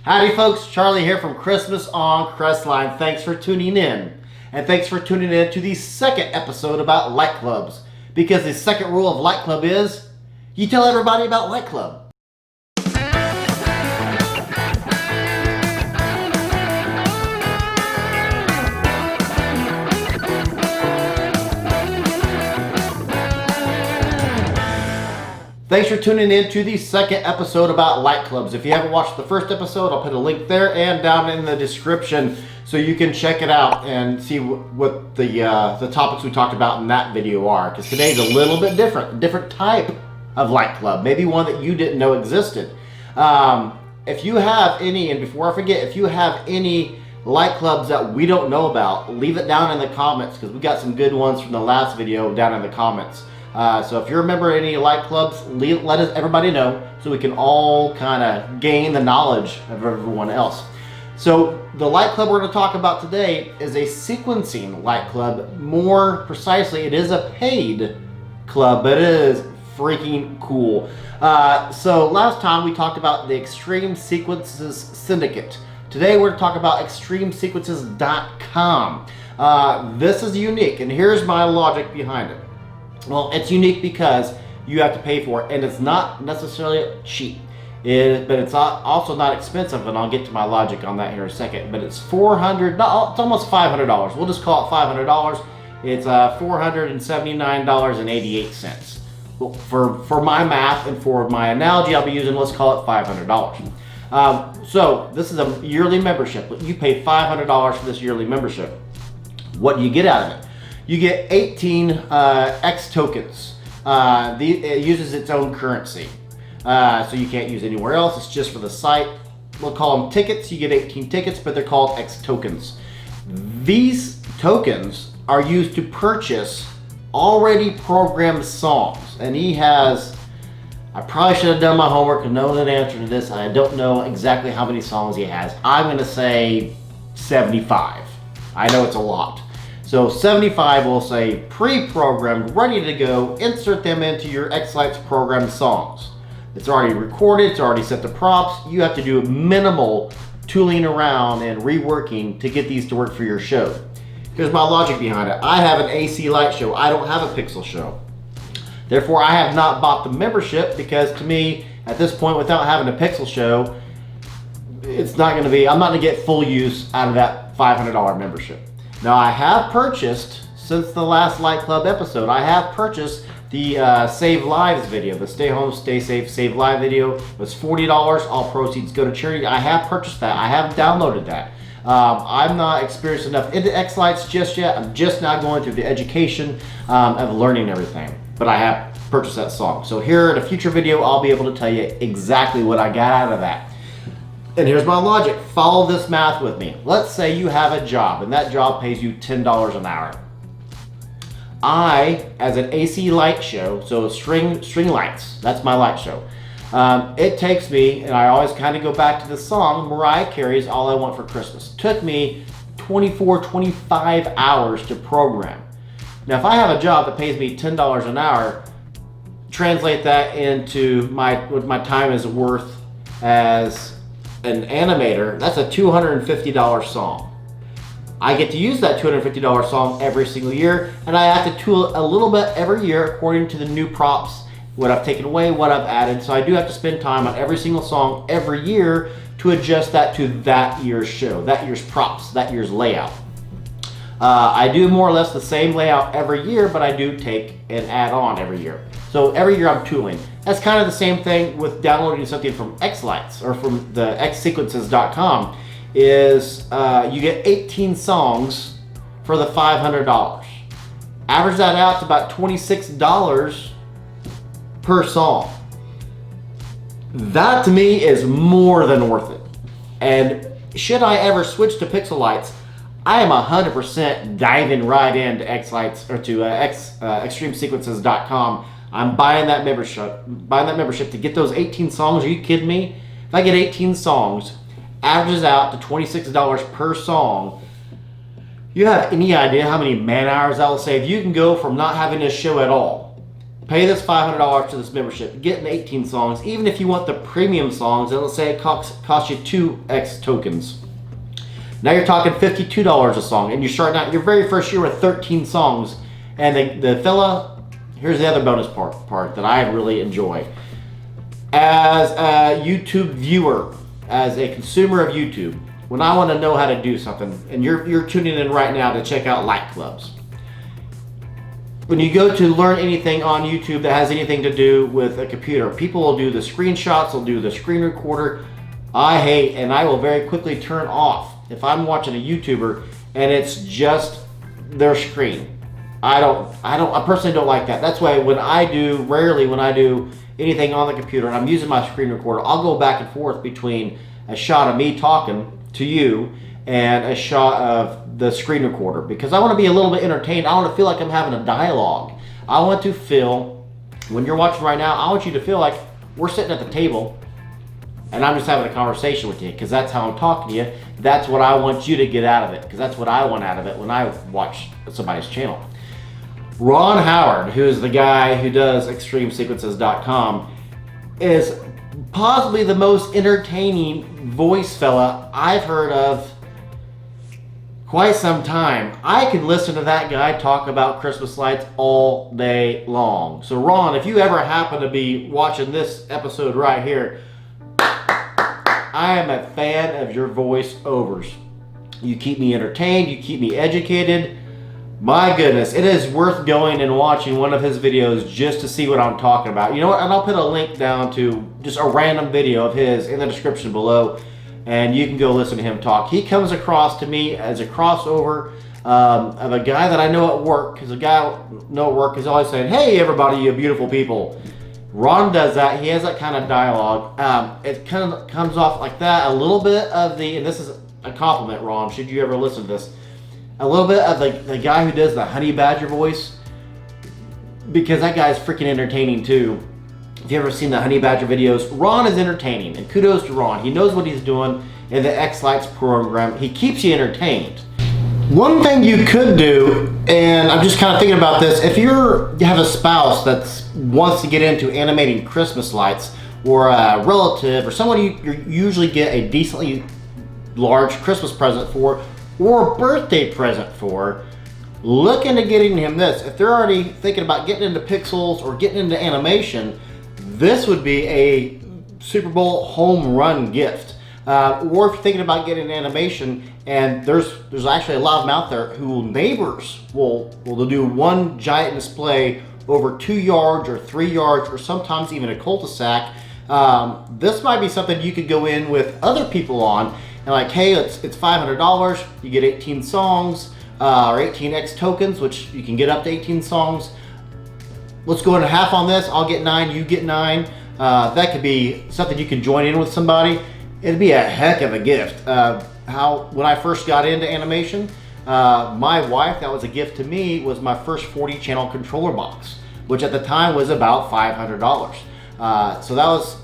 Howdy folks, Charlie here from Christmas on Crestline. Thanks for tuning in. And thanks for tuning in to the second episode about Light Clubs. Because the second rule of Light Club is, you tell everybody about Light Club. Thanks for tuning in to the second episode about Light Clubs. If you haven't watched the first episode, I'll put a link there and down in the description so you can check it out and see what the topics we talked about in that video are. Because today's a little bit different type of Light Club, maybe one that you didn't know existed. If you have any, and before I forget, if you have any Light Clubs that we don't know about, leave it down in the comments because we got some good ones from the last video down in the comments. So if you remember any Light Clubs, let everybody know so we can all kind of gain the knowledge of everyone else. So the Light Club we're going to talk about today is a sequencing Light Club. More precisely, it is a paid club, but it is freaking cool. So last time we talked about the Extreme Sequences Syndicate. Today we're going to talk about extremesequences.com. This is unique, and here's my logic behind it. Well, it's unique because you have to pay for it, and it's not necessarily cheap. But it's also not expensive, and I'll get to my logic on that here in a second. But it's $400. It's almost $500. We'll just call it $500. It's $479.88. Well, for my math and for my analogy, I'll be using, let's call it $500. So this is a yearly membership. You pay $500 for this yearly membership. What do you get out of it? You get 18 X tokens. It uses its own currency. So you can't use anywhere else. It's just for the site. We'll call them tickets. You get 18 tickets, but they're called X tokens. These tokens are used to purchase already programmed songs. And he has, I probably should have done my homework and known an answer to this. I don't know exactly how many songs he has. I'm going to say 75. I know it's a lot. So 75 will say pre-programmed, ready to go, insert them into your X-Lite's programmed songs. It's already recorded, it's already set to props. You have to do minimal tooling around and reworking to get these to work for your show. Here's my logic behind it. I have an AC light show. I don't have a pixel show. Therefore, I have not bought the membership because to me, at this point, without having a pixel show, it's not gonna be, I'm not gonna get full use out of that $500 membership. Now I have purchased, since the last Light Club episode, I have purchased the Save Lives video, the Stay Home, Stay Safe, Save Live video. It was $40, all proceeds go to charity. I have purchased that, I have downloaded that. I'm not experienced enough into X-Lights just yet. I'm just now going through the education of learning everything. But I have purchased that song. So here in a future video, I'll be able to tell you exactly what I got out of that. And here's my logic. Follow this math with me. Let's say you have a job and that job pays you $10 an hour. I, as an AC light show, so string lights, that's my light show. It takes me, and I always kind of go back to the song, Mariah Carey's All I Want for Christmas. Took me 24, 25 hours to program. Now, if I have a job that pays me $10 an hour, translate that into what my time is worth as an animator, that's a $250 song. I get to use that $250 song every single year, and I have to tool a little bit every year according to the new props, what I've taken away, what I've added. So I do have to spend time on every single song every year to adjust that to that year's show, that year's props, that year's layout. I do more or less the same layout every year, but I do take and add on every year. So every year I'm tooling. That's kind of the same thing with downloading something from X-Lights or from the xsequences.com is you get 18 songs for the $500. Average that out to about $26 per song. That to me is more than worth it. And should I ever switch to pixel lights, I am 100% diving right into X-Lights or to extremesequences.com. I'm buying that membership to get those 18 songs. Are you kidding me? If I get 18 songs, averages out to $26 per song. You have any idea how many man hours that will save? You can go from not having a show at all Pay this $500 to this membership, getting 18 songs. Even if you want the premium songs, and let's say it costs you 2x tokens. Now you're talking $52 a song, and you're starting out your very first year with 13 songs. And the fella, here's the other bonus part that I really enjoy. As a YouTube viewer, as a consumer of YouTube, when I want to know how to do something, and you're tuning in right now to check out light clubs. When you go to learn anything on YouTube that has anything to do with a computer, people will do the screenshots, they'll do the screen recorder. I hate, and I will very quickly turn off if I'm watching a YouTuber and it's just their screen. I personally don't like that. That's why rarely when I do anything on the computer and I'm using my screen recorder, I'll go back and forth between a shot of me talking to you and a shot of the screen recorder, because I want to be a little bit entertained. I want to feel like I'm having a dialogue. I want to feel, when you're watching right now, I want you to feel like we're sitting at the table and I'm just having a conversation with you, because that's how I'm talking to you. That's what I want you to get out of it, because that's what I want out of it when I watch somebody's channel. Ron Howard, who is the guy who does ExtremeSequences.com, is possibly the most entertaining voice fella I've heard of quite some time. I could listen to that guy talk about Christmas lights all day long. So Ron, if you ever happen to be watching this episode right here, I am a fan of your voiceovers. You keep me entertained, you keep me educated. My goodness, it is worth going and watching one of his videos just to see what I'm talking about. You know what, and I'll put a link down to just a random video of his in the description below, and you can go listen to him talk. He comes across to me as a crossover of a guy that I know at work, because a guy I know at work is always saying, "Hey everybody, you beautiful people." Ron does that. He has that kind of dialogue. It kind of comes off like that. A little bit of the, and this is a compliment, Ron, should you ever listen to this, a little bit of the guy who does the honey badger voice, because that guy's freaking entertaining too. If you've ever seen the honey badger videos, Ron is entertaining, and kudos to Ron. He knows what he's doing in the X-Lights program. He keeps you entertained. One thing you could do, and I'm just kind of thinking about this, if you have a spouse that wants to get into animating Christmas lights, or a relative, or someone you usually get a decently large Christmas present for, or a birthday present for, look into getting him this. If they're already thinking about getting into pixels or getting into animation, this would be a Super Bowl home run gift. Or if you're thinking about getting animation, and there's actually a lot of them out there who neighbors will do one giant display over 2 yards or 3 yards, or sometimes even a cul-de-sac. This might be something you could go in with other people on, and like, hey, it's $500, you get 18 songs, or 18x tokens, which you can get up to 18 songs. Let's go into half on this, I'll get 9, you get 9. That could be something you can join in with somebody. It'd be a heck of a gift. When I first got into animation, my wife, that was a gift to me, was my first 40 channel controller box, which at the time was about $500. So that's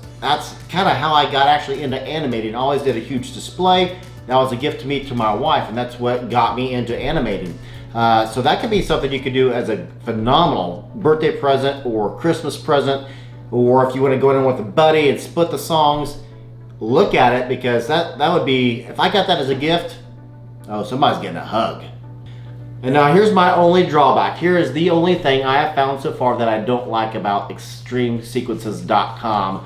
kind of how I got actually into animating. I always did a huge display. That was a gift to me, to my wife, and that's what got me into animating. So that could be something you could do as a phenomenal birthday present or Christmas present, or if you want to go in with a buddy and split the songs. Look at it, because that would be, if I got that as a gift, oh, somebody's getting a hug. And now here's my only drawback. Here is the only thing I have found so far that I don't like about ExtremeSequences.com.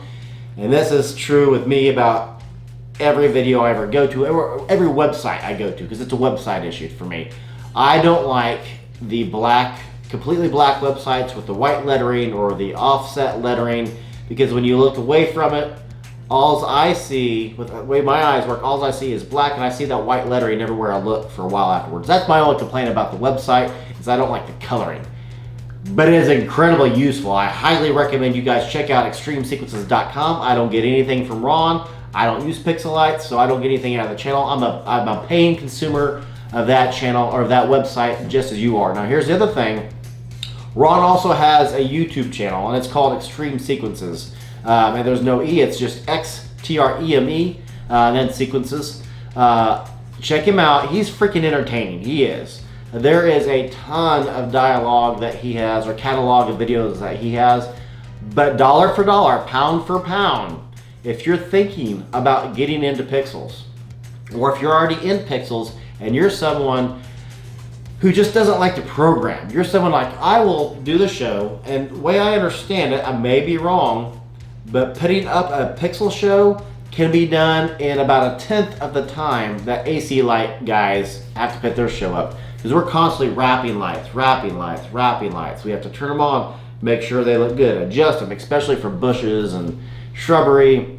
And this is true with me about every video I ever go to, every website I go to, because it's a website issue for me. I don't like the completely black websites with the white lettering or the offset lettering, because when you look away from it, all I see, with the way my eyes work, all I see is black, and I see that white lettering everywhere I look for a while afterwards. That's my only complaint about the website, is I don't like the coloring. But it is incredibly useful. I highly recommend you guys check out ExtremeSequences.com. I don't get anything from Ron. I don't use Pixelites, so I don't get anything out of the channel. I'm a paying consumer of that channel, or that website, just as you are. Now here's the other thing. Ron also has a YouTube channel, and it's called Extreme Sequences. And there's no E, it's just XTREME, and then Sequences. Check him out. He's freaking entertaining. He is. There is a ton of dialogue that he has, or catalog of videos that he has, but dollar for dollar, pound for pound, if you're thinking about getting into pixels, or if you're already in pixels and you're someone who just doesn't like to program, you're someone like, I will do the show, and the way I understand it, I may be wrong, but putting up a pixel show can be done in about 1/10 of the time that AC Light guys have to put their show up. Because we're constantly wrapping lights. We have to turn them on, make sure they look good, adjust them, especially for bushes and shrubbery.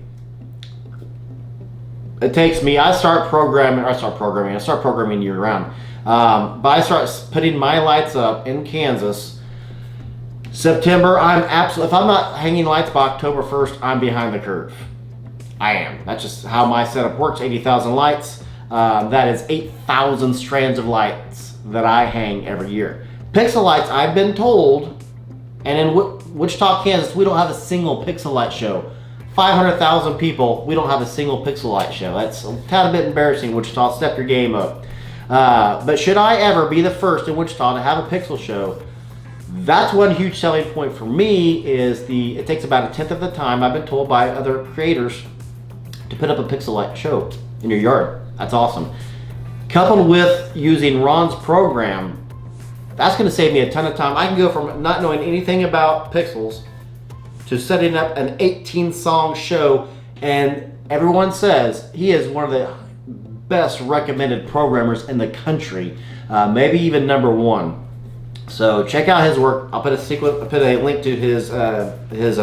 It takes me, I start programming year round. But I start putting my lights up in Kansas. September, if I'm not hanging lights by October 1st, I'm behind the curve. I am. That's just how my setup works. 80,000 lights. That is 8,000 strands of lights that I hang every year. Pixel lights, I've been told, and in Wichita, Kansas, we don't have a single pixel light show. 500,000 people, we don't have a single pixel light show. That's a tad bit embarrassing, Wichita. Step your game up. But should I ever be the first in Wichita to have a pixel show, that's one huge selling point for me is it takes about 1/10 of the time, I've been told by other creators, to put up a pixel light show in your yard. That's awesome. Coupled with using Ron's program, that's going to save me a ton of time. I can go from not knowing anything about pixels to setting up an 18-song show, and everyone says he is one of the best recommended programmers in the country, maybe even #1. So check out his work. I'll put a link to his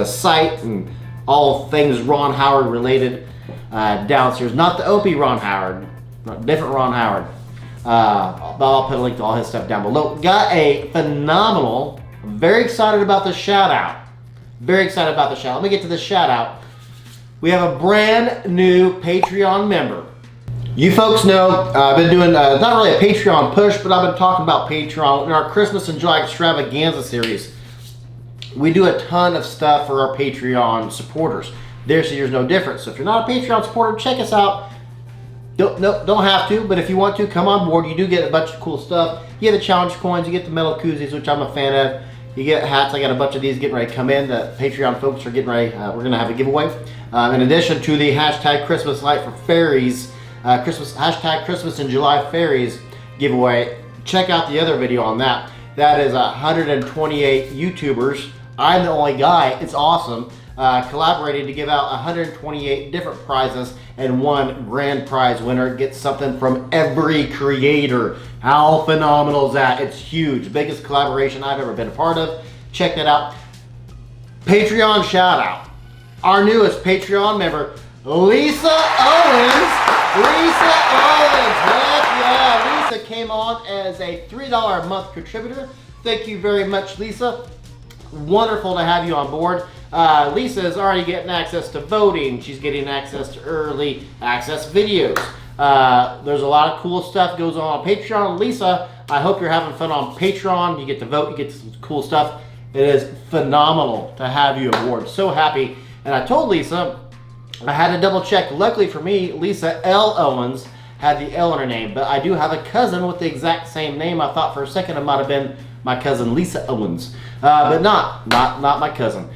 site and all things Ron Howard related downstairs. Not the Opie Ron Howard, different Ron Howard. But I'll put a link to all his stuff down below. Got a phenomenal, very excited about the shout out. Very excited about the shout out. Let me get to the shout out. We have a brand new Patreon member. You folks know I've been doing not really a Patreon push, but I've been talking about Patreon in our Christmas and July extravaganza series. We do a ton of stuff for our Patreon supporters. This year's no different. So if you're not a Patreon supporter, check us out. Don't have to, but if you want to, come on board. You do get a bunch of cool stuff. You get the challenge coins, you get the metal koozies, which I'm a fan of. You get hats. I got a bunch of these getting ready to come in. The Patreon folks are getting ready. We're going to have a giveaway. In addition to the hashtag Christmas Light for Fairies, hashtag Christmas in July Fairies giveaway. Check out the other video on that. That is 128 YouTubers. I'm the only guy. It's awesome. Collaborating to give out 128 different prizes, and one grand prize winner gets something from every creator. How phenomenal is that? It's huge. Biggest collaboration I've ever been a part of. Check that out. Patreon shout out. Our newest Patreon member, Lisa Owens. Lisa Owens. Heck yeah. Lisa came on as a $3 a month contributor. Thank you very much, Lisa. Wonderful to have you on board. Lisa is already getting access to voting. She's getting access to early access videos. There's a lot of cool stuff goes on Patreon. Lisa, I hope you're having fun on Patreon. You get to vote, you get some cool stuff. It is phenomenal to have you aboard. So happy. And I told Lisa, I had to double check. Luckily for me, Lisa L. Owens had the L in her name, but I do have a cousin with the exact same name. I thought for a second it might have been my cousin Lisa Owens, but not my cousin.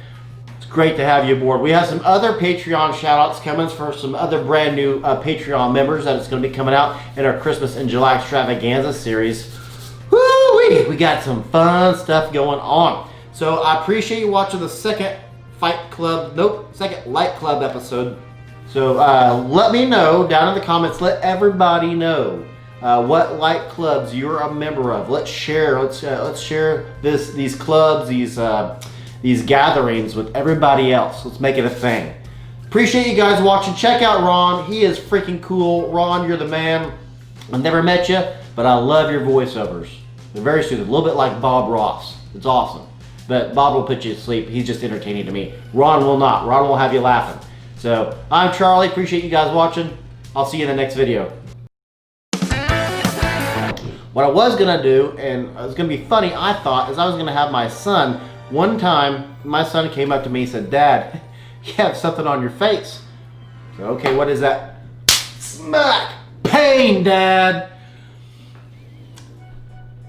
It's great to have you aboard. We have some other Patreon shout-outs coming for some other brand new Patreon members that is going to be coming out in our Christmas and July extravaganza series. Woo-wee! We got some fun stuff going on. So I appreciate you watching the second Light Club episode. So let me know down in the comments. Let everybody know what light clubs you're a member of. Let's share. Let's share these clubs, these gatherings with everybody else. Let's make it a thing. Appreciate you guys watching. Check out Ron. He is freaking cool. Ron, you're the man. I've never met you, but I love your voiceovers. They're very soothing. A little bit like Bob Ross. It's awesome. But Bob will put you to sleep. He's just entertaining to me. Ron will not. Ron will have you laughing. So I'm Charlie. Appreciate you guys watching. I'll see you in the next video. What I was gonna do, and it was gonna be funny, I thought, is I was gonna have my son. One time, my son came up to me and said, "Dad, you have something on your face." I said, "Okay, what is that?" "Smack! Pain, Dad!"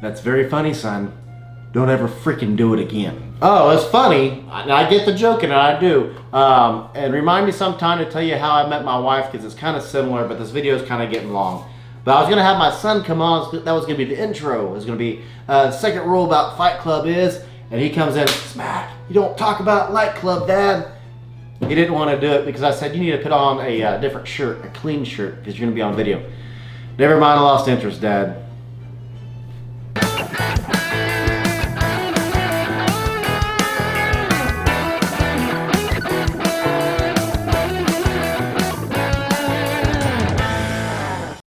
That's very funny, son. Don't ever freaking do it again. Oh, it's funny. I get the joke, and I do. And remind me sometime to tell you how I met my wife, because it's kind of similar, but this video is kind of getting long. But I was going to have my son come on. That was going to be the intro. It was going to be the second rule about Fight Club is, and he comes in, smack, you don't talk about Light Club, Dad. He didn't want to do it because I said, you need to put on a different shirt, a clean shirt, because you're going to be on video. Never mind, I lost interest, Dad.